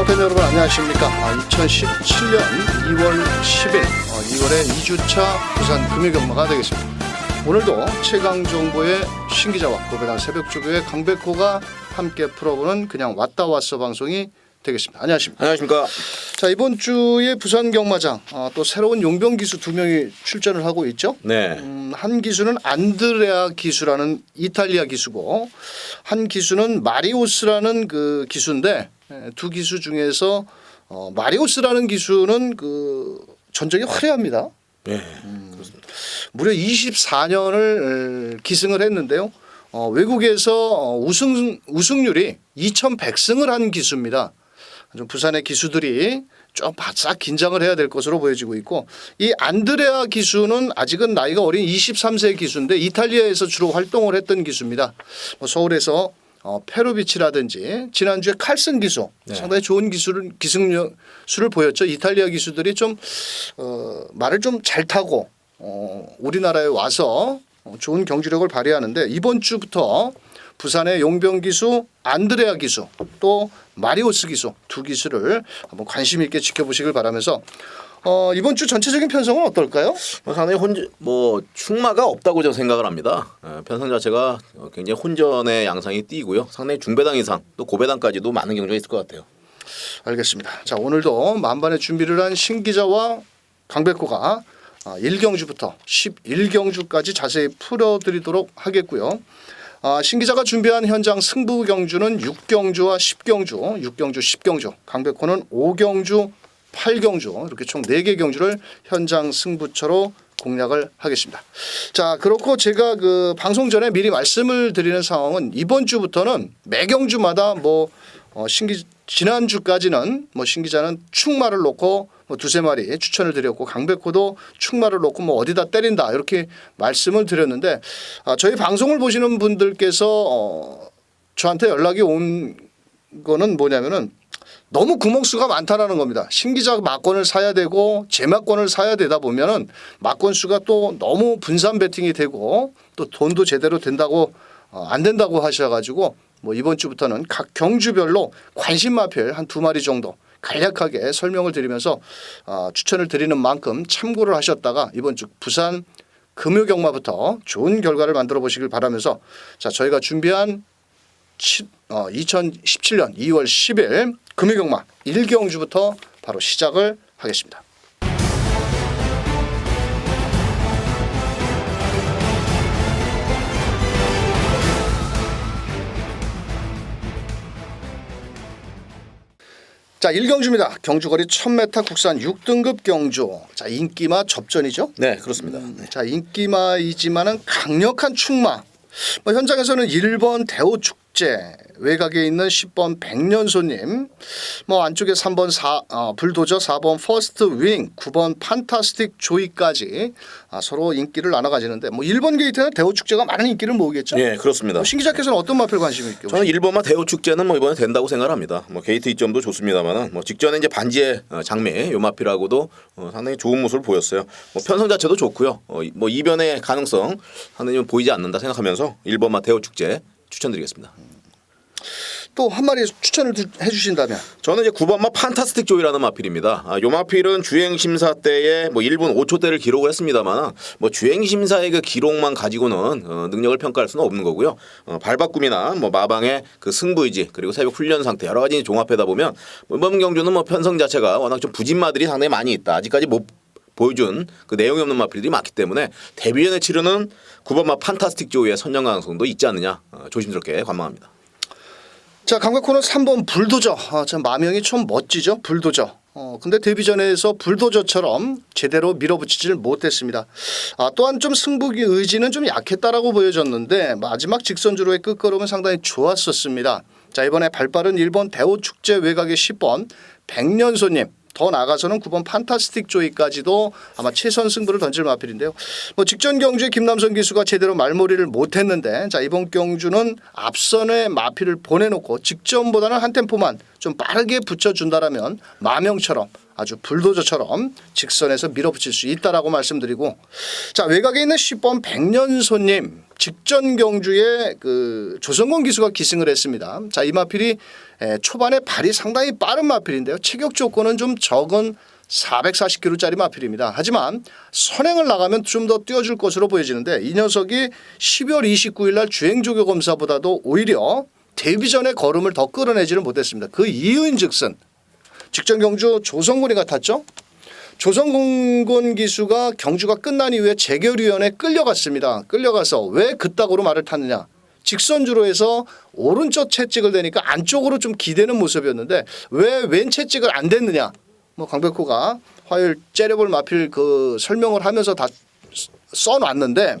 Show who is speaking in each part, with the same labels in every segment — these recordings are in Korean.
Speaker 1: 팬 여러분 안녕하십니까. 2017년 2월 10일 2월의 2주차 부산 금요경마가 되겠습니다. 오늘도 최강정보의 신기자와 고배당 새벽주교의 강백호가 함께 풀어보는 그냥 왔다 왔어 방송이 되겠습니다. 안녕하십니까.
Speaker 2: 안녕하십니까.
Speaker 1: 자, 이번 주에 부산 경마장 또 새로운 용병 기수 2명이 출전을 하고 있죠.
Speaker 2: 네.
Speaker 1: 한 기수는 안드레아 기수라는 이탈리아 기수고 한 기수는 마리오스라는 그 기수인데 두 기수 중에서 마리오스라는 기수는 그 전적이 화려합니다.
Speaker 2: 네. 그렇습니다.
Speaker 1: 무려 24년을 기승을 했는데요. 외국에서 우승률이 2100승을 한 기수입니다. 좀 부산의 기수들이 좀 바싹 긴장을 해야 될 것으로 보여지고 있고, 이 안드레아 기수는 아직은 나이가 어린 23세 기수인데 이탈리아에서 주로 활동을 했던 기수입니다. 서울에서 페루비치라든지 지난주에 칼슨 기수 상당히 좋은 기승수를 보였죠. 이탈리아 기수들이 좀 말을 좀 잘 타고 우리나라에 와서 좋은 경주력을 발휘하는데, 이번 주부터 부산의 용병 기수 안드레아 기수 또 마리오스 기수 두 기수를 한번 관심 있게 지켜보시길 바라면서 이번 주 전체적인 편성은 어떨까요?
Speaker 2: 상당히 충마가 없다고 저는 생각을 합니다. 편성 자체가 굉장히 혼전의 양상이 띄고요. 상당히 중배당 이상 또 고배당까지도 많은 경주가 있을 것 같아요.
Speaker 1: 알겠습니다. 자, 오늘도 만반의 준비를 한 신기자와 강백호가 1경주부터 11경주까지 자세히 풀어드리도록 하겠고요. 신기자가 준비한 현장 승부 경주는 6경주와 10경주, 6경주, 10경주, 강백호는 5경주, 8경주 이렇게 총 4개 경주를 현장 승부처로 공략을 하겠습니다. 자, 그렇고 제가 그 방송 전에 미리 말씀을 드리는 상황은 이번 주부터는 매 경주마다 지난주까지는 신기자는 축마를 놓고 두세 마리 추천을 드렸고, 강백호도 축마를 놓고 어디다 때린다 이렇게 말씀을 드렸는데, 저희 방송을 보시는 분들께서 저한테 연락이 온 거는 뭐냐면은 너무 구멍수가 많다라는 겁니다. 신기자 막권을 사야 되고 재막권을 사야 되다 보면은 막권 수가 또 너무 분산 베팅이 되고 또 돈도 제대로 된다고 안 된다고 하셔가지고 이번 주부터는 각 경주별로 관심 마필 한 2마리 정도 간략하게 설명을 드리면서 추천을 드리는 만큼 참고를 하셨다가 이번 주 부산 금요경마부터 좋은 결과를 만들어 보시길 바라면서, 자, 저희가 준비한 2017년 2월 10일 금요경마 1경주부터 바로 시작을 하겠습니다. 자, 1경주입니다. 경주거리 1000m 국산 6등급 경주. 자, 인기마 접전이죠?
Speaker 2: 네, 그렇습니다.
Speaker 1: 자, 인기마이지만은 강력한 축마. 현장에서는 1번 대호축제, 외곽에 있는 10번 백년손님, 안쪽에 3번 불도저, 4번 퍼스트 윙, 9번 판타스틱 조이까지 서로 인기를 나눠 가지는데 1번 게이트는 대호축제가 많은 인기를 모으겠죠.
Speaker 2: 네, 그렇습니다.
Speaker 1: 신기자께서는 어떤 마필 관심이 있게?
Speaker 2: 저는 1번마 대호축제는 이번에 된다고 생각합니다. 게이트 이점도 좋습니다만은 직전에 이제 반지의 장미 요 마필하고도 상당히 좋은 모습을 보였어요. 편성 자체도 좋고요. 이변의 가능성 상당히 보이지 않는다 생각하면서 1번마 대호축제 추천드리겠습니다.
Speaker 1: 또 한 마리 추천을 해주신다면?
Speaker 2: 저는 이제 9번마 판타스틱 조이라는 마필입니다. 요 마필은 주행 심사 때에 1분 5초대를 기록을 했습니다만 주행 심사의 그 기록만 가지고는 능력을 평가할 수는 없는 거고요. 발바꿈이나 마방의 그 승부 의지 그리고 새벽 훈련 상태 여러 가지 종합하다 보면 이번 경주는 편성 자체가 워낙 좀 부진마들이 상당히 많이 있다. 아직까지 못 보여준 그 내용이 없는 마필들이 많기 때문에 데뷔전에 치르는 9번마 판타스틱 조이의 선정 가능성도 있지 않느냐 조심스럽게 관망합니다.
Speaker 1: 자, 강백호는 3번 불도저. 참 마명이 좀 멋지죠. 불도저. 근데 데뷔전에서 불도저처럼 제대로 밀어붙이질 못했습니다. 또한 좀 승부기 의지는 좀 약했다라고 보여졌는데 마지막 직선주로의 끝걸음은 상당히 좋았었습니다. 자, 이번에 발빠른 1번 대호축제 외곽의 10번 백년손님, 더 나아가서는 9번 판타스틱 조이까지도 아마 최선 승부를 던질 마필인데요. 직전 경주에 김남선 기수가 제대로 말몰이를 못했는데, 자, 이번 경주는 앞선에 마필을 보내놓고 직전보다는 한 템포만 좀 빠르게 붙여준다라면 마명처럼 아주 불도저처럼 직선에서 밀어붙일 수 있다라고 말씀드리고, 자, 외곽에 있는 10번 백년손님 직전 경주에 그 조성곤 기수가 기승을 했습니다. 자, 이 마필이 초반에 발이 상당히 빠른 마필인데요. 체격 조건은 좀 적은 440kg짜리 마필입니다. 하지만 선행을 나가면 좀 더 뛰어줄 것으로 보여지는데 이 녀석이 12월 29일 날 주행조교 검사보다도 오히려 데뷔 전에 걸음을 더 끌어내지를 못했습니다. 그 이유인즉슨 직전 경주 조성곤이 같았죠. 조성곤 기수가 경주가 끝난 이후에 재결위원회에 끌려갔습니다. 끌려가서 왜 그따구로 말을 탔느냐. 직선주로 해서 오른쪽 채찍을 대니까 안쪽으로 좀 기대는 모습이었는데 왜 왼 채찍을 안 댔느냐. 뭐 강백호가 화요일 째려볼 마필 그 설명을 하면서 다 써놨는데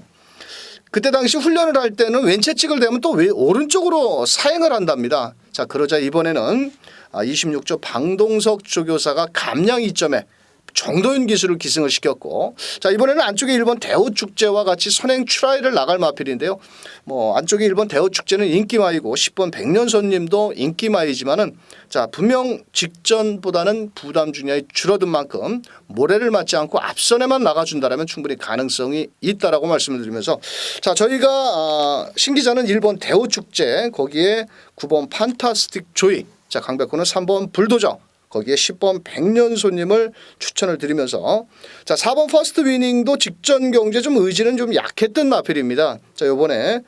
Speaker 1: 그때 당시 훈련을 할 때는 왼 채찍을 대면 또 오른쪽으로 사행을 한답니다. 자, 그러자 이번에는 26조 방동석 조교사가 감량 2점에 정도윤 기수를 기승을 시켰고 자 이번에는 안쪽에 1번 대호축제와 같이 선행 출하이를 나갈 마필인데요. 뭐 안쪽에 1번 대호축제는 인기마이고 10번 백년손님도 인기마이지만은 자 분명 직전보다는 부담 중량이 줄어든 만큼 모래를 맞지 않고 앞선에만 나가준다라면 충분히 가능성이 있다라고 말씀을 드리면서 자 저희가 신 기자는 1번 대호축제 거기에 9번 판타스틱 조이 자 강백호는 3번 불도저 거기에 10번 백년손님을 추천을 드리면서 자 4번 퍼스트 위닝도 직전 경주에 좀 의지는 좀 약했던 마필입니다. 자 이번에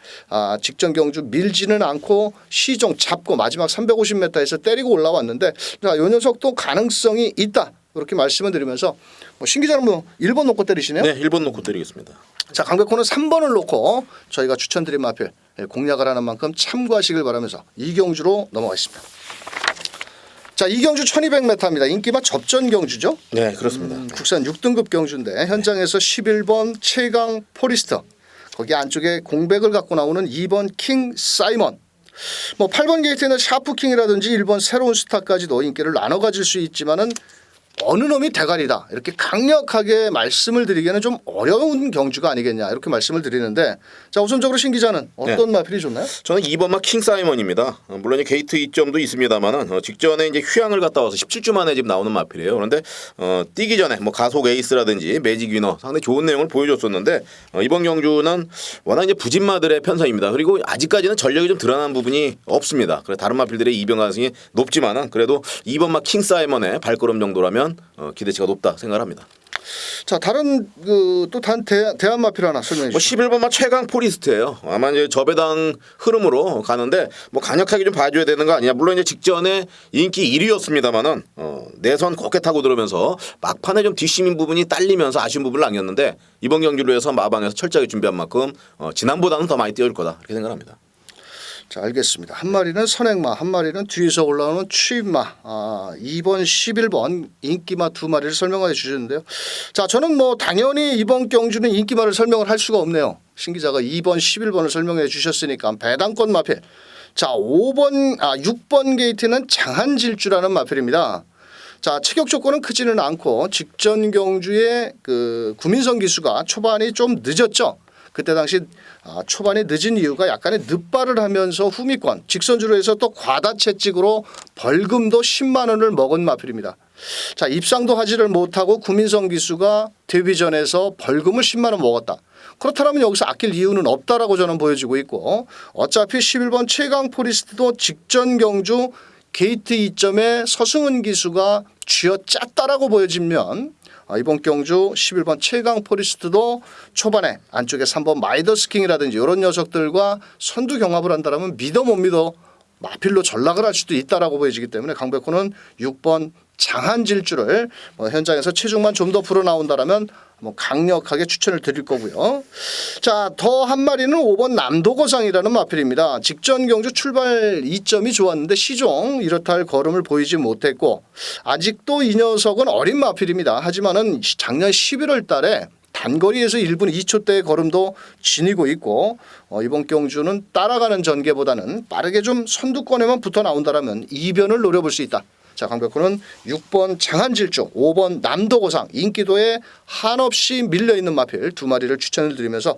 Speaker 1: 직전 경주 밀지는 않고 시종 잡고 마지막 350m에서 때리고 올라왔는데 자이 녀석도 가능성이 있다 그렇게 말씀을 드리면서 신 기자는 뭐 1번 놓고 때리시네요.
Speaker 2: 네, 1번 놓고 때리겠습니다.
Speaker 1: 자 강백호는 3번을 놓고 저희가 추천드린 마필 공략을 하는 만큼 참고하시길 바라면서 이경주로 넘어가겠습니다. 자 이경주 1200m입니다. 인기마 접전 경주죠.
Speaker 2: 네 그렇습니다.
Speaker 1: 국산 6등급 경주인데 현장에서 11번 최강 포리스터 거기 안쪽에 공백을 갖고 나오는 2번 킹 사이먼 뭐 8번 게이트에는 샤프킹이라든지 1번 새로운 스타까지도 인기를 나눠 가질 수 있지만은 어느 놈이 대가리다 이렇게 강력하게 말씀을 드리기에는 좀 어려운 경주가 아니겠냐 이렇게 말씀을 드리는데 자 우선적으로 신 기자는 어떤 마필이 좋나요?
Speaker 2: 저는 2번마 킹 사이먼입니다. 물론 이제 게이트 이점도 있습니다만은 직전에 이제 휴양을 갔다 와서 17주 만에 지금 나오는 마필이에요. 그런데 뛰기 전에 뭐 가속 에이스라든지 매직 위너 상당히 좋은 내용을 보여줬었는데 이번 경주는 워낙 이제 부진마들의 편성입니다. 그리고 아직까지는 전력이 좀 드러난 부분이 없습니다. 그래서 다른 마필들의 이변 가능성이 높지만은 그래도 2번마 킹 사이먼의 발걸음 정도라면 기대치가 높다 생각합니다.
Speaker 1: 자 다른 또 단 대한 마필 하나 설명해 주시죠.
Speaker 2: 11번마 최강 포리스트예요. 아마 이제 저배당 흐름으로 가는데 뭐 강력하게 좀 봐줘야 되는 거 아니냐. 물론 이제 직전에 인기 1위였습니다만은 내선 곱게 타고 들어오면서 막판에 좀 뒷심인 부분이 딸리면서 아쉬운 부분을 남겼는데 이번 경기로 해서 마방에서 철저하게 준비한 만큼 지난보다는 더 많이 뛰어올 거다 이렇게 생각합니다.
Speaker 1: 자 알겠습니다. 한 마리는 선행마 한 마리는 뒤에서 올라오는 추임마 2번 11번 인기마 두 마리를 설명해 주셨는데요. 자 저는 뭐 당연히 이번 경주는 인기마를 설명을 할 수가 없네요. 신 기자가 2번 11번을 설명해 주셨으니까 배당권 마필 자 6번 게이트는 장한질주라는 마필입니다. 자 체격 조건은 크지는 않고 직전 경주에 그 구민성 기수가 초반이 좀 늦었죠. 그때 당시 초반에 늦은 이유가 약간의 늦발을 하면서 후미권 직선주로 해서 또 과다채찍으로 벌금도 10만 원을 먹은 마필입니다. 자 입상도 하지를 못하고 구민성 기수가 데뷔전에서 벌금을 10만 원 먹었다. 그렇다면 여기서 아낄 이유는 없다라고 저는 보여지고 있고 어차피 11번 최강 포리스트도 직전 경주 게이트 2점에 서승은 기수가 쥐어짰다라고 보여지면 이번 경주 11번 최강 포리스트도 초반에 안쪽에 3번 마이더스킹이라든지 이런 녀석들과 선두 경합을 한다면 믿어 못 믿어 마필로 전락을 할 수도 있다라고 보여지기 때문에 강백호는 6번 장한질주를 현장에서 체중만 좀 더 풀어 나온다라면 강력하게 추천을 드릴 거고요. 자, 더 한 마리는 5번 남도거상이라는 마필입니다. 직전 경주 출발 2점이 좋았는데 시종 이렇다 할 걸음을 보이지 못했고 아직도 이 녀석은 어린 마필입니다. 하지만은 작년 11월 달에 단거리에서 1분 2초대의 걸음도 지니고 있고 이번 경주는 따라가는 전개보다는 빠르게 좀 선두권에만 붙어 나온다라면 이변을 노려볼 수 있다. 자 강백호는 6번 장한질주 5번 남도거상 인기도에 한없이 밀려있는 마필 두 마리를 추천을 드리면서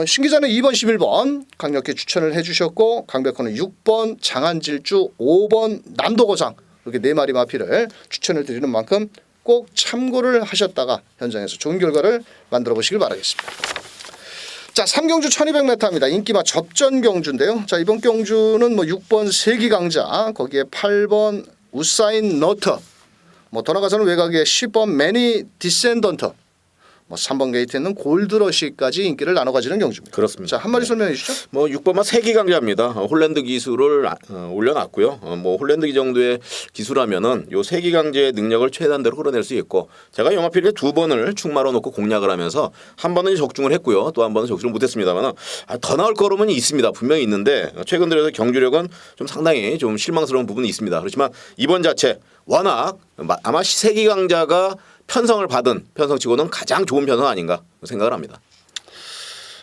Speaker 1: 신 기자는 2번 11번 강력히 추천을 해주셨고 강백호는 6번 장한질주 5번 남도거상 이렇게 네 마리 마필을 추천을 드리는 만큼 꼭 참고를 하셨다가 현장에서 좋은 결과를 만들어 보시길 바라겠습니다. 자, 3경주 1200m입니다. 인기마 접전 경주인데요. 자, 이번 경주는 뭐 6번 세기강자, 거기에 8번 우사인 너트, 뭐 더 나가서는 외곽에 10번 매니 디센던트, 뭐 3번 게이트에는 골드러시까지 인기를 나눠 가지는 경주입니다.
Speaker 2: 그렇습니다.
Speaker 1: 자, 한 마디 설명해 주시죠.
Speaker 2: 뭐 6번마 세기강자입니다. 홀랜드 기술을 올려놨고요. 뭐 홀랜드 정도의 기술하면은 요 세기강자의 능력을 최단대로 끌어낼 수 있고, 제가 영화필에 2번을 축마로 놓고 공략을 하면서 한 번은 적중을 했고요. 또 한 번은 적중을 못했습니다만 더 나올 거름은 있습니다. 분명히 있는데 최근 들어서 경주력은 좀 상당히 좀 실망스러운 부분이 있습니다. 그렇지만 이번 자체 워낙 아마 세기강자가 편성을 받은 편성치고는 가장 좋은 편성 아닌가 생각을 합니다.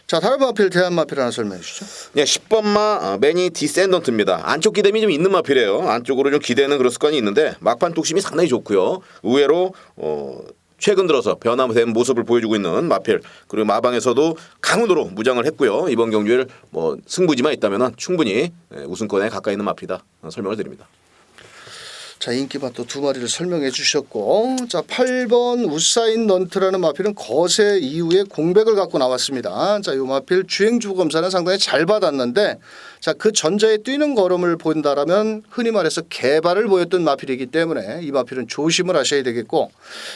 Speaker 1: 자, 다른 마필 대한 마필 하나 설명해 주시죠.
Speaker 2: 네, 10번마 매니 디센던트입니다. 안쪽 기댐이 좀 있는 마필이에요. 안쪽으로 좀 기대는 그런 습관이 있는데 막판 뚝심이 상당히 좋고요. 의외로 최근 들어서 변화된 모습을 보여주고 있는 마필, 그리고 마방에서도 강운으로 무장을 했고요. 이번 경주에 뭐 승부지만 있다면 충분히 우승권에 가까이 있는 마필이다 설명을 드립니다.
Speaker 1: 자, 인기마 또 두 마리를 설명해 주셨고, 자, 8번 우사인 넌트라는 마필은 거세 이후에 공백을 갖고 나왔습니다. 자, 이 마필 주행주 검사는 상당히 잘 받았는데, 자, 그 전자에 뛰는 걸음을 본다라면 흔히 말해서 개발을 보였던 마필이기 때문에 이 마필은 조심을 하셔야 되겠고,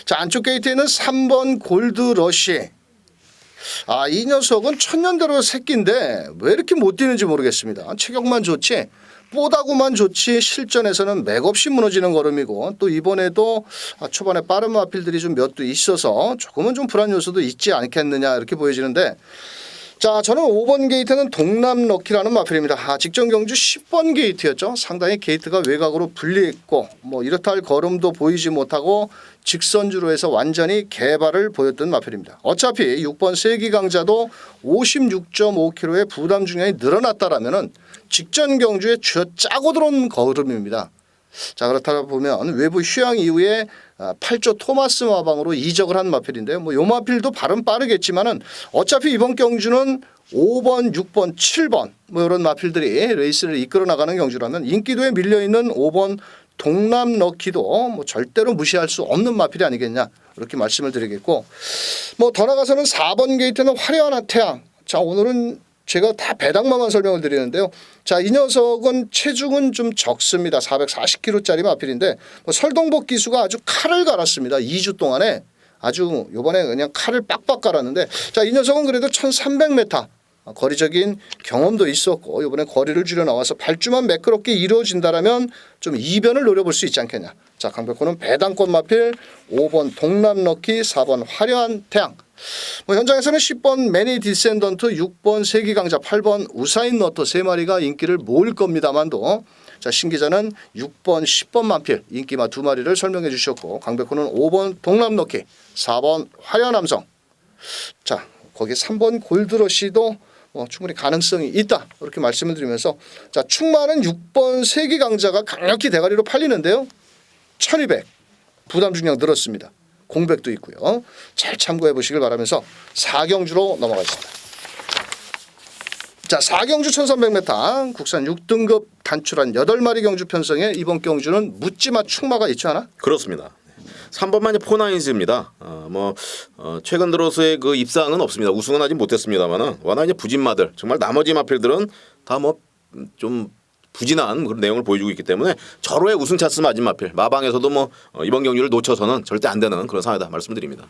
Speaker 1: 자, 안쪽 게이트에는 3번 골드러시. 아, 이 녀석은 천년대로 새끼인데 왜 이렇게 못 뛰는지 모르겠습니다. 체격만 좋지 뽀다구만 좋지 실전에서는 맥없이 무너지는 걸음이고, 또 이번에도 초반에 빠른 마필들이 좀 몇 도 있어서 조금은 좀 불안 요소도 있지 않겠느냐 이렇게 보여지는데, 자, 저는 5번 게이트는 동남 럭키라는 마필입니다. 직전 경주 10번 게이트였죠. 상당히 게이트가 외곽으로 분리했고 뭐 이렇다 할 걸음도 보이지 못하고 직선주로 해서 완전히 개발을 보였던 마필입니다. 어차피 6번 세기강자도 56.5kg의 부담 중량이 늘어났다라면은 직전 경주에 쥐어 짜고 들어온 걸음입니다. 자, 그렇다 보면 외부 휴양 이후에 8조 토마스 마방으로 이적을 한 마필인데요. 뭐 요 마필도 발은 빠르겠지만은 어차피 이번 경주는 5번, 6번, 7번 뭐 이런 마필들이 레이스를 이끌어 나가는 경주라면 인기도에 밀려 있는 5번 동남 럭키도 뭐 절대로 무시할 수 없는 마필이 아니겠냐 이렇게 말씀을 드리겠고, 뭐 더 나가서는 4번 게이트는 화려한 태양. 자, 오늘은 제가 다 배당만만 설명을 드리는데요. 자, 이 녀석은 체중은 좀 적습니다. 440kg짜리 마필인데 뭐 설동복 기수가 아주 칼을 갈았습니다. 2주 동안에 아주 요번에 그냥 칼을 빡빡 갈았는데, 자, 이 녀석은 그래도 1300m 거리적인 경험도 있었고 이번에 거리를 줄여 나와서 발주만 매끄럽게 이루어진다라면 좀 이변을 노려볼 수 있지 않겠냐. 자, 강백호는 배당권 마필, 5번 동남 럭키, 4번 화려한 태양. 뭐 현장에서는 10번 매니 디센던트, 6번 세기강자, 8번 우사인 너트 세 마리가 인기를 모을 겁니다만도, 자, 신 기자는 6번, 10번 만필 인기마 두 마리를 설명해 주셨고, 강백호는 5번 동남 럭키, 4번 화려한 함성. 자, 거기에 3번 골드러시도 충분히 가능성이 있다 이렇게 말씀을 드리면서, 자, 축마는 6번 세기강자가 강력히 대가리로 팔리는데요. 1200 부담 중량 늘었습니다. 공백도 있고요. 잘 참고해 보시길 바라면서 4경주로 넘어가겠습니다. 자, 4경주 1300m 국산 6등급 단출한 8마리 경주 편성에 이번 경주는 묻지마 축마가 있지 않아?
Speaker 2: 그렇습니다. 3번만이 포나인즈입니다. 최근 들어서의 그 입상은 없습니다. 우승은 아직 못했습니다만은 워낙 이제 부진마들, 정말 나머지 마필들은 다 뭐 좀 부진한 그런 내용을 보여주고 있기 때문에 절호의 우승 찬스 맞은 마필, 마방에서도 뭐 이번 경기를 놓쳐서는 절대 안 되는 그런 상황이다 말씀드립니다.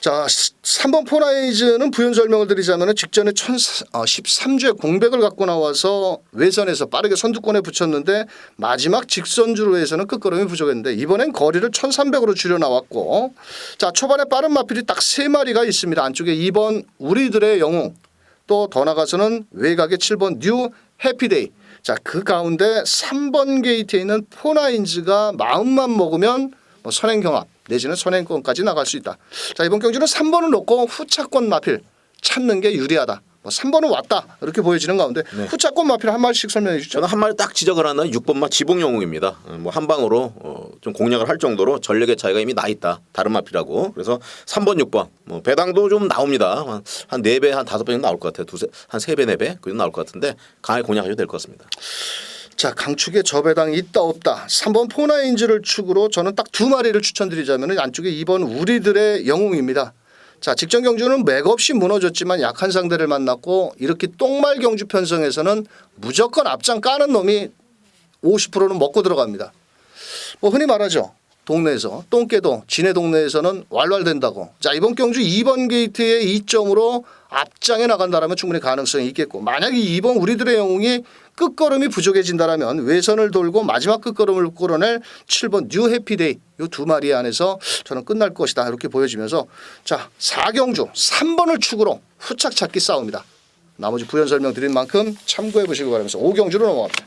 Speaker 1: 자, 3번 포나이즈는 부연 설명을 드리자면 직전에 13주에 공백을 갖고 나와서 외선에서 빠르게 선두권에 붙였는데 마지막 직선주로 해서는 끝걸음이 부족했는데 이번엔 거리를 1300으로 줄여 나왔고, 자, 초반에 빠른 마필이 딱 3마리가 있습니다. 안쪽에 2번 우리들의 영웅, 또 더 나가서는 외곽에 7번 뉴 해피데이. 자, 그 가운데 3번 게이트에 있는 포나인즈가 마음만 먹으면 뭐 선행 경합 내지는 선행권까지 나갈 수 있다. 자, 이번 경주는 3번을 놓고 후차권 마필 찾는 게 유리하다. 뭐 3번은 왔다 이렇게 보여지는 가운데 후차권 마필 한 마리씩 설명해 주시죠.
Speaker 2: 저는 한 마리 딱 지적을 하는 6번마 지붕영웅입니다. 뭐 한 방으로 좀 공략을 할 정도로 전력의 차이가 이미 나 있다. 다른 마필하고. 그래서 3번, 6번 뭐 배당도 좀 나옵니다. 한 4배, 한 5배 정도 나올 것 같아요. 한 3배, 4배 그 정도 나올 것 같은데 강하게 공략하셔도 될 것 같습니다.
Speaker 1: 자, 강축에 저배당이 있다 없다. 3번 포나인즈를 축으로 저는 딱 2마리를 추천드리자면 안쪽에 2번 우리들의 영웅입니다. 자, 직전 경주는 맥없이 무너졌지만 약한 상대를 만났고 이렇게 똥말 경주 편성에서는 무조건 앞장 까는 놈이 50%는 먹고 들어갑니다. 뭐 흔히 말하죠. 동네에서 똥개도 지네 동네에서는 왈왈된다고. 자, 이번 경주 2번 게이트의 2점으로 앞장에 나간다라면 충분히 가능성이 있겠고, 만약에 2번 우리들의 영웅이 끝걸음이 부족해진다라면 외선을 돌고 마지막 끝걸음을 끌어낼 7번 뉴 해피데이 이 두 마리 안에서 저는 끝날 것이다 이렇게 보여지면서, 자, 4경주 3번을 축으로 후착 찾기 싸움이다. 나머지 부연 설명 드린 만큼 참고해 보시기 바라면서 5경주로 넘어갑니다.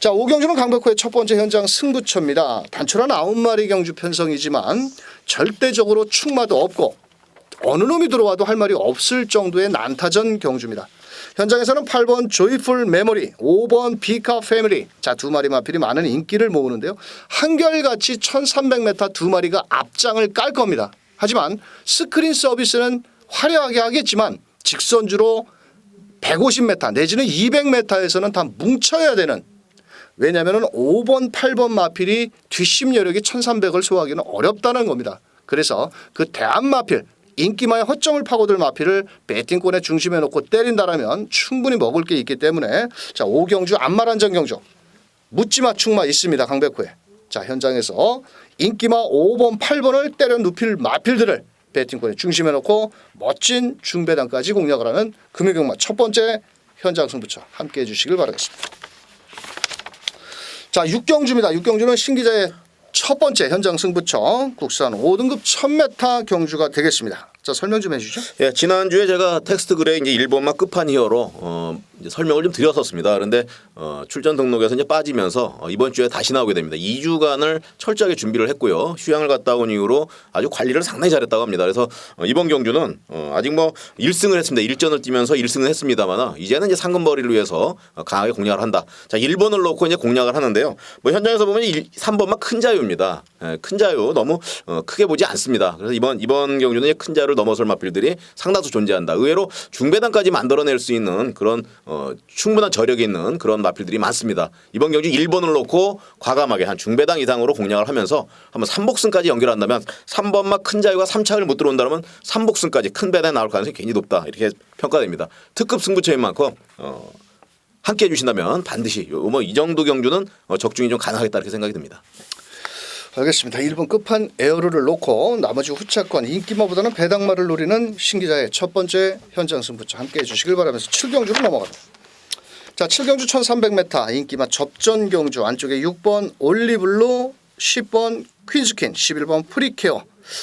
Speaker 1: 자, 5경주는 강백호의 첫 번째 현장 승부처입니다. 단촐한 9마리 경주 편성이지만 절대적으로 충마도 없고 어느 놈이 들어와도 할 말이 없을 정도의 난타전 경주입니다. 현장에서는 8번 조이풀 메모리, 5번 비카 패밀리, 자, 두 마리 마필이 많은 인기를 모으는데요. 한결같이 1300m 두 마리가 앞장을 깔 겁니다. 하지만 스크린 서비스는 화려하게 하겠지만 직선주로 150m 내지는 200m에서는 다 뭉쳐야 되는, 왜냐하면 5번, 8번 마필이 뒷심 여력이 1300을 소화하기는 어렵다는 겁니다. 그래서 그 대한 마필, 인기마의 허점을 파고들 마필을 배팅권의 중심에 놓고 때린다라면 충분히 먹을 게 있기 때문에, 자, 5경주 안마란전 경주 묻지마 충마 있습니다. 강백호에. 자, 현장에서 인기마 5번, 8번을 때려 눕힐 마필들을 배팅권의 중심에 놓고 멋진 중배당까지 공략을 하는 금요경마 첫 번째 현장 승부처 함께해 주시길 바라겠습니다. 자, 6경주입니다. 6경주는 신 기자의 첫 번째 현장 승부처 국산 5등급 1000m 경주가 되겠습니다. 자, 설명 좀 해주시죠.
Speaker 2: 예, 지난주에 제가 텍스트 글에 이제 1번마 끝판 히어로 이제 설명을 좀 드렸었습니다. 그런데 출전 등록에서 이제 빠지면서 이번 주에 다시 나오게 됩니다. 2주간을 철저하게 준비를 했고요. 휴양을 갔다 온 이후로 아주 관리를 상당히 잘했다고 합니다. 그래서 이번 경주는 아직 뭐 1승을 했습니다. 1전을 뛰면서 1승을 했습니다만 이제는 이제 상금벌이를 위해서 강하게 공략을 한다. 자, 1번을 놓고 이제 공략을 하는데요. 뭐 현장에서 보면 3번마 큰 자유입니다. 예, 큰 자유 너무 크게 보지 않습니다. 그래서 이번 경주는 큰 자유를 넘어설 마필들이 상당수 존재한다. 의외로 중배당까지 만들어낼 수 있는 그런 충분한 저력이 있는 그런 마필들이 많습니다. 이번 경주 1번을 놓고 과감하게 한 중배당 이상으로 공략을 하면서 한번 3복승까지 연결한다면 3번마 큰 자유가 3착을 못 들어온다면 3복승까지 큰 배당이 나올 가능성이 굉장히 높다. 이렇게 평가됩니다. 특급 승부처인 만큼 함께해 주신다면 반드시 뭐 이 정도 경주는 적중이 좀 가능하겠다 이렇게 생각이 듭니다.
Speaker 1: 알겠습니다. 1번 끝판 에어로를 놓고 나머지 후차권 인기마보다는 배당마를 노리는 신기자의 첫 번째 현장 승부처 함께해 주시길 바라면서 7경주로 넘어갑니다. 자, 7경주 1300m 인기마 접전 경주 안쪽에 6번 올리블루, 10번 퀸스퀸, 11번 프리케어,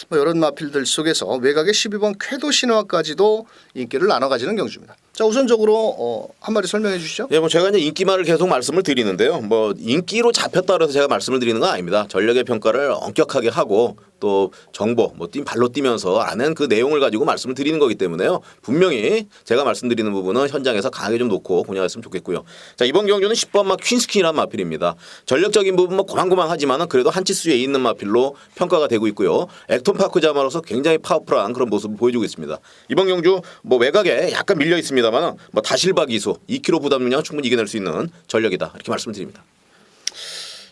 Speaker 1: 뭐 이런 마필들 속에서 외곽의 12번 쾌도 신화까지도 인기를 나눠 가지는 경주입니다. 자, 우선적으로 한 마디 설명해 주시죠.
Speaker 2: 예, 뭐 제가 이제 인기말을 계속 말씀을 드리는데요. 뭐 인기로 잡혔다 그래서 제가 말씀을 드리는 건 아닙니다. 전력의 평가를 엄격하게 하고 또 정보 뭐 발로 뛰면서 아는 그 내용을 가지고 말씀을 드리는 거기 때문에요. 분명히 제가 말씀드리는 부분은 현장에서 강하게 좀 놓고 공략했으면 좋겠고요. 자, 이번 경주는 10번마 퀸스퀸이라는 마필입니다. 전력적인 부분 뭐 고만고만하지만은 그래도 한치수에 있는 마필로 평가가 되고 있고요. 액톤파크 자마로서 굉장히 파워풀한 그런 모습을 보여주고 있습니다. 이번 경주 뭐 외곽에 약간 밀려 있습니다만 뭐 다실바 기수 2kg 부담 능력 충분히 이겨낼 수 있는 전력이다 이렇게 말씀드립니다.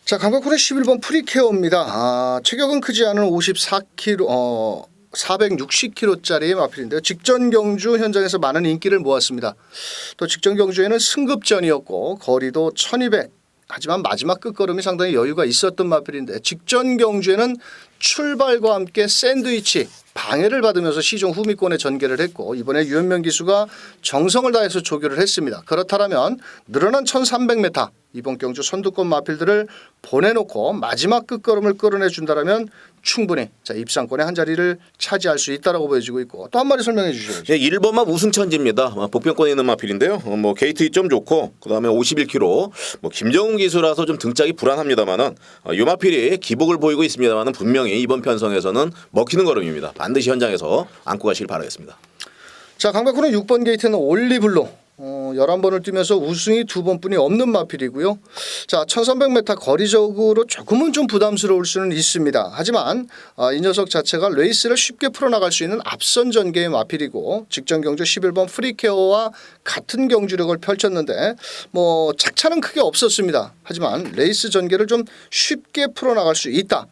Speaker 1: 자, 강백호의 11번 프리케어입니다. 체격은 크지 않은 54kg, 460kg짜리 마필인데요. 직전 경주 현장에서 많은 인기를 모았습니다. 또 직전 경주에는 승급전이었고 거리도 1200. 하지만 마지막 끝걸음이 상당히 여유가 있었던 마필인데 직전 경주에는 출발과 함께 샌드위치 방해를 받으면서 시종 후미권에 전개를 했고 이번에 유현명 기수가 정성을 다해서 조교를 했습니다. 그렇다면 늘어난 1300m 이번 경주 선두권 마필들을 보내놓고 마지막 끝걸음을 끌어내준다면 충분히 자, 입상권의 한 자리를 차지할 수 있다라고 보여지고 있고 또 한 마디 설명해 주시죠.
Speaker 2: 예, 1번마 우승천지입니다. 복병권에 있는 마필인데요. 뭐 게이트 2점 좋고 그다음에 51kg 뭐 김정훈 기수라서 좀 등짝이 불안합니다만은 이 마필이 기복을 보이고 있습니다만은 분명히 이번 편성에서는 먹히는 걸음입니다. 반드시 현장에서 안고 가시길 바라겠습니다.
Speaker 1: 자, 강백호는 6번 게이트는 올리블루 11번을 뛰면서 우승이 2번뿐이 없는 마필이고요. 자, 1300m 거리적으로 조금은 좀 부담스러울 수는 있습니다. 하지만 이 녀석 자체가 레이스를 쉽게 풀어나갈 수 있는 앞선 전개의 마필이고 직전 경주 11번 프리케어와 같은 경주력을 펼쳤는데 뭐 착차는 크게 없었습니다. 하지만 레이스 전개를 좀 쉽게 풀어나갈 수 있다.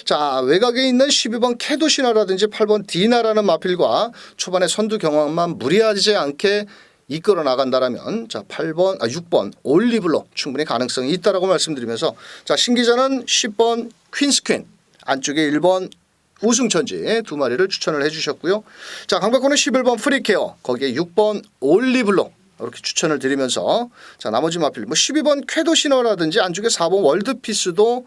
Speaker 1: 자, 외곽에 있는 12번 캐도시나라든지 8번 디나라는 마필과 초반에 선두 경험만 무리하지 않게 이끌어 나간다라면 자 6번 올리블로 충분히 가능성이 있다라고 말씀드리면서 자 신기자는 10번 퀸스퀸 안쪽에 1번 우승천지 두 마리를 추천을 해주셨고요. 자 강백호는 11번 프리케어 거기에 6번 올리블로 이렇게 추천을 드리면서 자 나머지 마필 뭐 12번 쾌도시너라든지 안쪽에 4번 월드피스도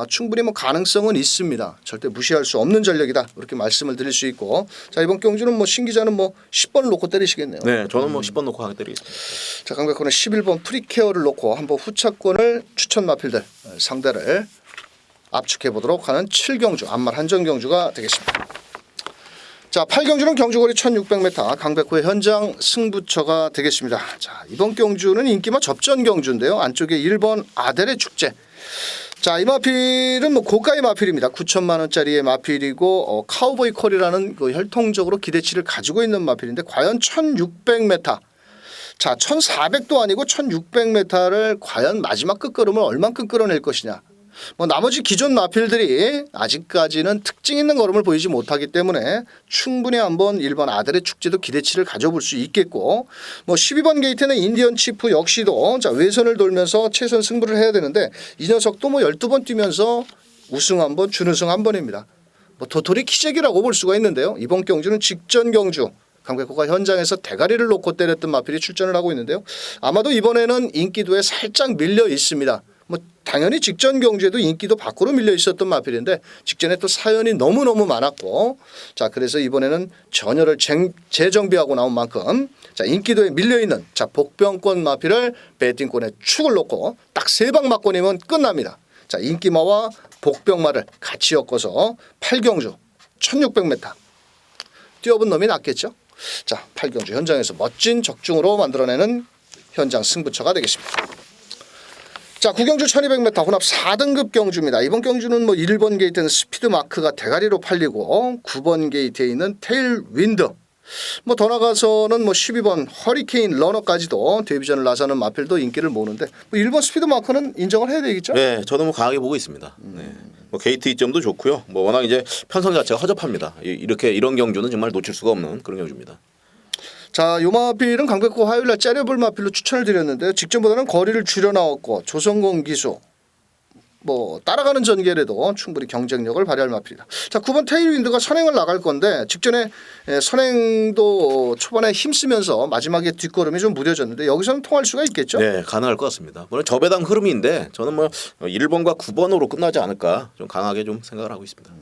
Speaker 1: 충분히 뭐 가능성은 있습니다. 절대 무시할 수 없는 전력이다 이렇게 말씀을 드릴 수 있고 자 이번 경주는 뭐 신기자는 뭐 10번을 놓고 때리시겠네요.
Speaker 2: 네, 저는 뭐 10번 놓고 하게 때리겠습니다.
Speaker 1: 자 강백호는 11번 프리케어를 놓고 한번 후차권을 추천 마필들 상대를 압축해 보도록 하는 7경주 암말 한정 경주가 되겠습니다. 자 8경주는 경주거리 1600m 강백호의 현장 승부처가 되겠습니다. 자 이번 경주는 인기마 접전 경주인데요. 안쪽에 1번 아델의 축제. 자 이 마필은 뭐 고가의 마필입니다. 9천만 원짜리의 마필이고 카우보이 콜이라는 그 혈통적으로 기대치를 가지고 있는 마필인데 과연 1600m 자 1400도 아니고 1600m를 과연 마지막 끝걸음을 얼만큼 끌어낼 것이냐. 뭐 나머지 기존 마필들이 아직까지는 특징 있는 걸음을 보이지 못하기 때문에 충분히 한번 1번 아들의 축제도 기대치를 가져볼 수 있겠고 뭐 12번 게이트는 인디언 치프 역시도 자 외선을 돌면서 최선 승부를 해야 되는데 이 녀석도 뭐 12번 뛰면서 우승 한 번 준우승 한 번입니다. 뭐 도토리 키재기라고 볼 수가 있는데요. 이번 경주는 직전 경주 강백호가 현장에서 대가리를 놓고 때렸던 마필이 출전을 하고 있는데요. 아마도 이번에는 인기도에 살짝 밀려 있습니다. 뭐 당연히 직전 경주에도 인기도 밖으로 밀려 있었던 마필인데 직전에 또 사연이 너무너무 많았고 자 그래서 이번에는 전열을 재정비하고 나온 만큼 자 인기도에 밀려 있는 자 복병권 마필을 배팅권에 축을 놓고 딱 3방 맞고내면 끝납니다. 자 인기마와 복병마를 같이 엮어서 8경주 1600m 뛰어본 놈이 낫겠죠. 자 8경주 현장에서 멋진 적중으로 만들어내는 현장 승부처가 되겠습니다. 자 9경주 1200m 혼합 4등급 경주입니다. 이번 경주는 뭐 1번 게이트는 스피드 마크가 대가리로 팔리고 9번 게이트에 있는 테일 윈드 뭐 더 나가서는 뭐 12번 허리케인 러너까지도 데뷔전을 나서는 마필도 인기를 모으는데 뭐 1번 스피드 마크는 인정을 해야 되겠죠?
Speaker 2: 네, 저는 뭐 강하게 보고 있습니다. 네. 뭐 게이트 이점도 좋고요. 뭐 워낙 이제 편성 자체가 허접합니다. 이런 경주는 정말 놓칠 수가 없는 그런 경주입니다.
Speaker 1: 자, 요 마필은 강백호 화요일날 째려볼 마필로 추천을 드렸는데요. 직전보다는 거리를 줄여 나왔고 조성공 기수 뭐 따라가는 전개에도 충분히 경쟁력을 발휘할 마필이다. 자, 9번 테일윈드가 선행을 나갈 건데 직전에 선행도 초반에 힘쓰면서 마지막에 뒷걸음이 좀 무뎌졌는데 여기서는 통할 수가 있겠죠?
Speaker 2: 네, 가능할 것 같습니다. 물론 저배당 흐름인데 저는 뭐 1번과 9번으로 끝나지 않을까 좀 강하게 좀 생각을 하고 있습니다.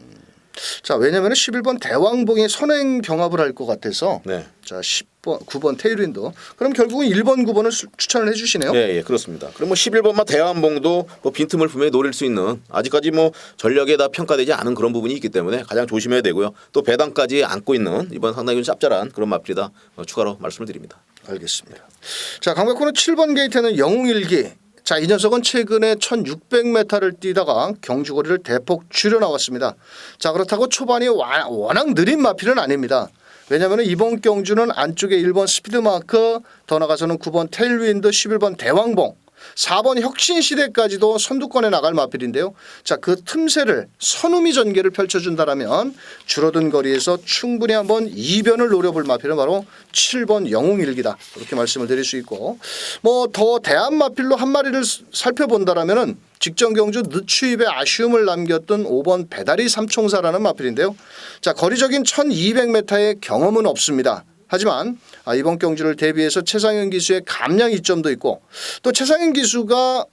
Speaker 1: 자, 왜냐하면 11번 대왕봉이 선행 경합을 할 것 같아서
Speaker 2: 네.
Speaker 1: 자 10번 9번 테일윈드 그럼 결국은 1번 9번을 추천을 해주시네요.
Speaker 2: 네, 예, 그렇습니다. 그럼 뭐 11번만 대왕봉도 뭐 빈틈을 분명히 노릴 수 있는 아직까지 뭐 전력에 다 평가되지 않은 그런 부분이 있기 때문에 가장 조심해야 되고요. 또 배당까지 안고 있는 이번 상당히 좀 짭짤한 그런 마필이다 추가로 말씀을 드립니다.
Speaker 1: 알겠습니다. 자 강백호는 7번 게이트는 영웅일기 자, 이 녀석은 최근에 1600m를 뛰다가 경주거리를 대폭 줄여 나왔습니다. 자, 그렇다고 초반이 워낙 느린 마필은 아닙니다. 왜냐하면 이번 경주는 안쪽에 1번 스피드마크 더 나가서는 9번 테일윈드 11번 대왕봉 4번 혁신시대까지도 선두권에 나갈 마필인데요. 자, 그 틈새를 선우미 전개를 펼쳐준다라면 줄어든 거리에서 충분히 한번 이변을 노려볼 마필은 바로 7번 영웅일기다. 이렇게 말씀을 드릴 수 있고 뭐 더 대한 마필로 한 마리를 살펴본다라면은 직전 경주 늦추입에 아쉬움을 남겼던 5번 배다리 삼총사라는 마필인데요. 자, 거리적인 1200m의 경험은 없습니다. 하지만 이번 경주를 대비해서 최상현 기수의 감량 이점도 있고 또 최상현 기수가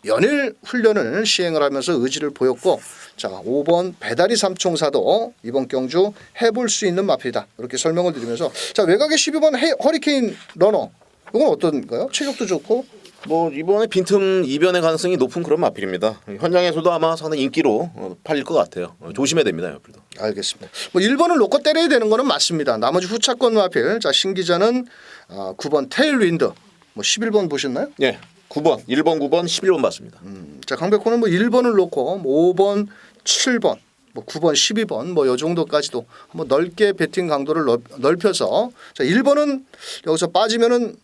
Speaker 1: 연일 훈련을 시행을 하면서 의지를 보였고 자 5번 배다리 삼총사도 이번 경주 해볼 수 있는 마필이다 이렇게 설명을 드리면서 자 외곽의 12번 허리케인 러너 이건 어떤가요? 체격도 좋고
Speaker 2: 뭐 이번에 빈틈 이변의 가능성이 높은 그런 마필입니다. 현장에서도 아마 상당히 인기로 팔릴 것 같아요. 조심해야 됩니다. 옆에도.
Speaker 1: 알겠습니다. 뭐 1번을 놓고 때려야 되는 거는 맞습니다. 나머지 후차권 마필 자 신기자는 9번 테일윈드 뭐 11번 보셨나요?
Speaker 2: 네. 9번, 1번, 9번, 11번 봤습니다.
Speaker 1: 자 강백호는 뭐 1번을 놓고 뭐 5번, 7번, 뭐 9번, 12번 뭐 요 정도까지도 한번 넓게 배팅 강도를 넓혀서 자 1번은 여기서 빠지면은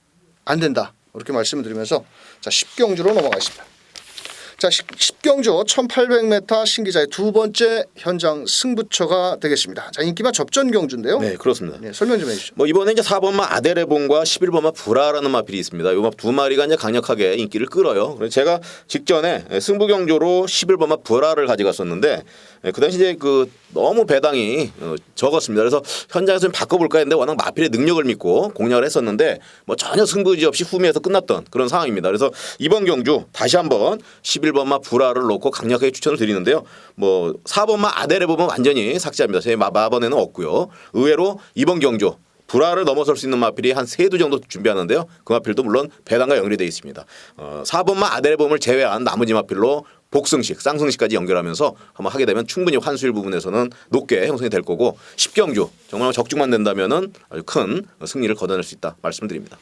Speaker 1: 안 된다. 이렇게 말씀을 드리면서 자 10경주로 넘어가겠습니다. 자, 10경주 1800m 신기자의 두 번째 현장 승부처가 되겠습니다. 자, 인기마 접전 경주인데요.
Speaker 2: 네, 그렇습니다.
Speaker 1: 네, 설명 좀 해주시죠.
Speaker 2: 뭐 이번에 이제 4번마 아데레본과 11번마 브라라는 마필이 있습니다. 이 두 마리가 이제 강력하게 인기를 끌어요. 그래서 제가 직전에 승부 경주로 11번마 브라를 가져갔었는데 그 당시 이제 그 너무 배당이 적었습니다. 그래서 현장에서 좀 바꿔볼까 했는데 워낙 마필의 능력을 믿고 공략을 했었는데 뭐 전혀 승부지 없이 후미에서 끝났던 그런 상황입니다. 그래서 이번 경주 다시 한번 11번마 브라를 놓고 강력하게 추천을 드리는데요. 뭐 4번마 아데레 보면 완전히 삭제합니다. 제 마번에는 없고요. 의외로 이번 경주 브라를 넘어설 수 있는 마필이 한 3두 정도 준비하는데요. 그 마필도 물론 배당과 연결이 되어 있습니다. 4번마 아데레봄을 제외한 나머지 마필로 복승식, 쌍승식까지 연결하면서 한번 하게 되면 충분히 환수일 부분에서는 높게 형성이 될 거고 10경주 정말 적중만 된다면은 아주 큰 승리를 거둬낼 수 있다 말씀을 드립니다.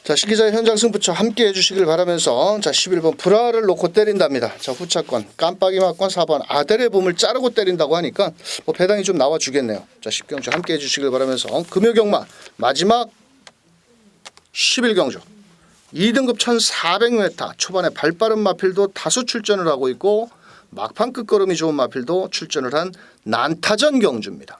Speaker 1: 자, 신기자의 현장 승부처 함께 해주시길 바라면서 자, 11번 브라를 놓고 때린답니다. 자, 후차권 깜빡이 맞건 4번 아델의 봄을 자르고 때린다고 하니까 뭐 배당이 좀 나와주겠네요. 자, 10경주 함께 해주시길 바라면서 금요경마 마지막 11경주 2등급 1400m 초반에 발빠른 마필도 다수 출전을 하고 있고 막판 끝걸음이 좋은 마필도 출전을 한 난타전 경주입니다.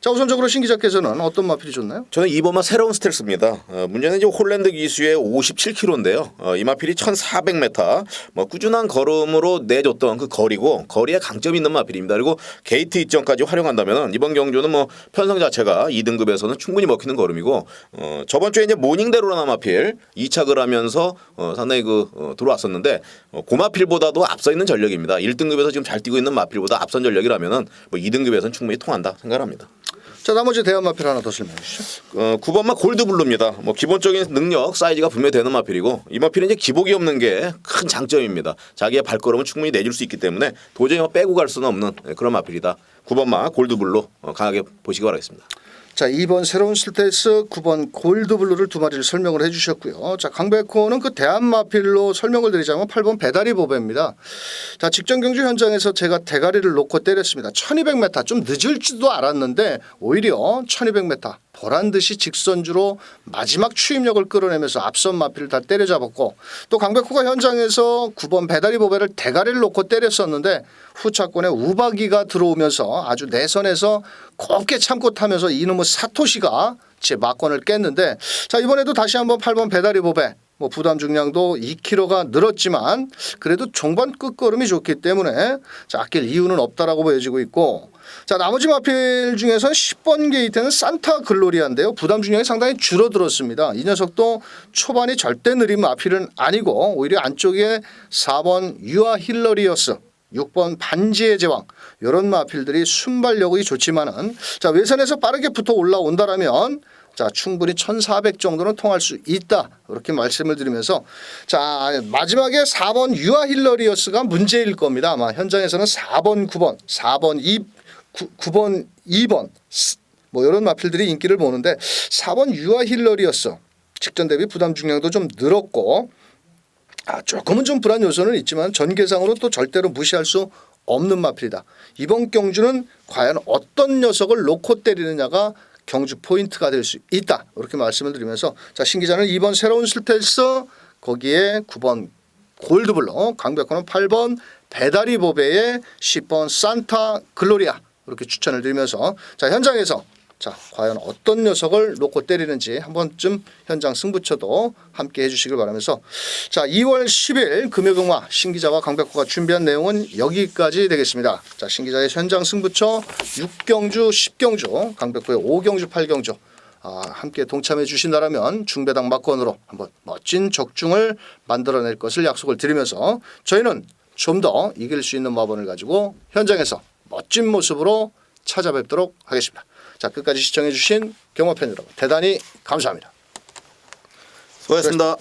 Speaker 1: 자, 우선적으로 신 기자께서는 어떤 마필이 좋나요?
Speaker 2: 저는 2번마 새로운 스텔스입니다. 문제는 이제 홀랜드 기수의 57km인데요. 이 마필이 1400m 뭐 꾸준한 걸음으로 내줬던 그 거리고 거리에 강점이 있는 마필입니다. 그리고 게이트 이점까지 활용한다면 이번 경주는 뭐 편성 자체가 2등급에서는 충분히 먹히는 걸음이고 저번 주에 이제 모닝대로라는 마필 2착을 하면서 상당히 들어왔었는데 고마필보다도 앞서 있는 전력입니다. 1등급에서 지금 잘 뛰고 있는 마필보다 앞선 전력이라면은 뭐 2등급에서는 충분히 통한다 생각합니다.
Speaker 1: 자, 나머지 대형 마필 하나 더 설명해 주시죠.
Speaker 2: 9번마 골드블루입니다. 뭐 기본적인 능력 사이즈가 분명히 되는 마필이고 이 마필은 이제 기복이 없는 게 큰 장점입니다. 자기의 발걸음을 충분히 내줄 수 있기 때문에 도저히 빼고 갈 수는 없는 그런 마필이다. 9번마 골드블루 강하게 보시기 바라겠습니다.
Speaker 1: 자, 2번 새로운 스텔스, 9번 골드블루를 두 마리를 설명을 해주셨고요. 자, 강백호는 그 대한마필로 설명을 드리자면 8번 배다리 보배입니다. 자, 직전 경주 현장에서 제가 대가리를 놓고 때렸습니다. 1200m 좀 늦을 줄도 알았는데 오히려 1200m 보란듯이 직선주로 마지막 추임력을 끌어내면서 앞선 마필을 다 때려잡았고 또 강백호가 현장에서 9번 배다리 보배를 대가리를 놓고 때렸었는데 후차권에 우박이가 들어오면서 아주 내선에서 곱게 참고 타면서 이놈의 사토시가 제 막권을 깼는데 자, 이번에도 다시 한번 8번 배다리 보배 뭐 부담 중량도 2kg가 늘었지만 그래도 종반 끝걸음이 좋기 때문에 자, 아낄 이유는 없다라고 보여지고 있고 자, 나머지 마필 중에서 10번 게이트는 산타 글로리아인데요. 부담 중량이 상당히 줄어들었습니다. 이 녀석도 초반이 절대 느린 마필은 아니고 오히려 안쪽에 4번 유아 힐러리어스 6번 반지의 제왕 이런 마필들이 순발력이 좋지만은 자, 외선에서 빠르게 붙어 올라온다라면 자, 충분히 1400 정도는 통할 수 있다. 이렇게 말씀을 드리면서 자, 마지막에 4번 유아 힐러리어스가 문제일 겁니다. 아마 현장에서는 4번 9번 4번 9번 2번 뭐 이런 마필들이 인기를 보는데 4번 유아 힐러리어스 직전 대비 부담 중량도 좀 늘었고 조금은 좀 불안 요소는 있지만 전개상으로 또 절대로 무시할 수 없는 마필이다. 이번 경주는 과연 어떤 녀석을 놓고 때리느냐가 경주 포인트가 될 수 있다. 이렇게 말씀을 드리면서 자, 신 기자는 2번 새로운 스텔스 거기에 9번 골드블루 강백호는 8번 배다리 보배에 10번 산타 글로리아 이렇게 추천을 드리면서 자, 현장에서 자, 과연 어떤 녀석을 놓고 때리는지 한 번쯤 현장 승부처도 함께 해주시길 바라면서 자, 2월 10일 금요경마 신기자와 강백호가 준비한 내용은 여기까지 되겠습니다. 자, 신기자의 현장 승부처 6경주 10경주 강백호의 5경주 8경주 함께 동참해 주신다라면 중배당 막권으로 한번 멋진 적중을 만들어낼 것을 약속을 드리면서 저희는 좀 더 이길 수 있는 마번을 가지고 현장에서 멋진 모습으로 찾아뵙도록 하겠습니다. 자, 끝까지 시청해 주신 경마팬 여러분 대단히 감사합니다.
Speaker 2: 수고하셨습니다.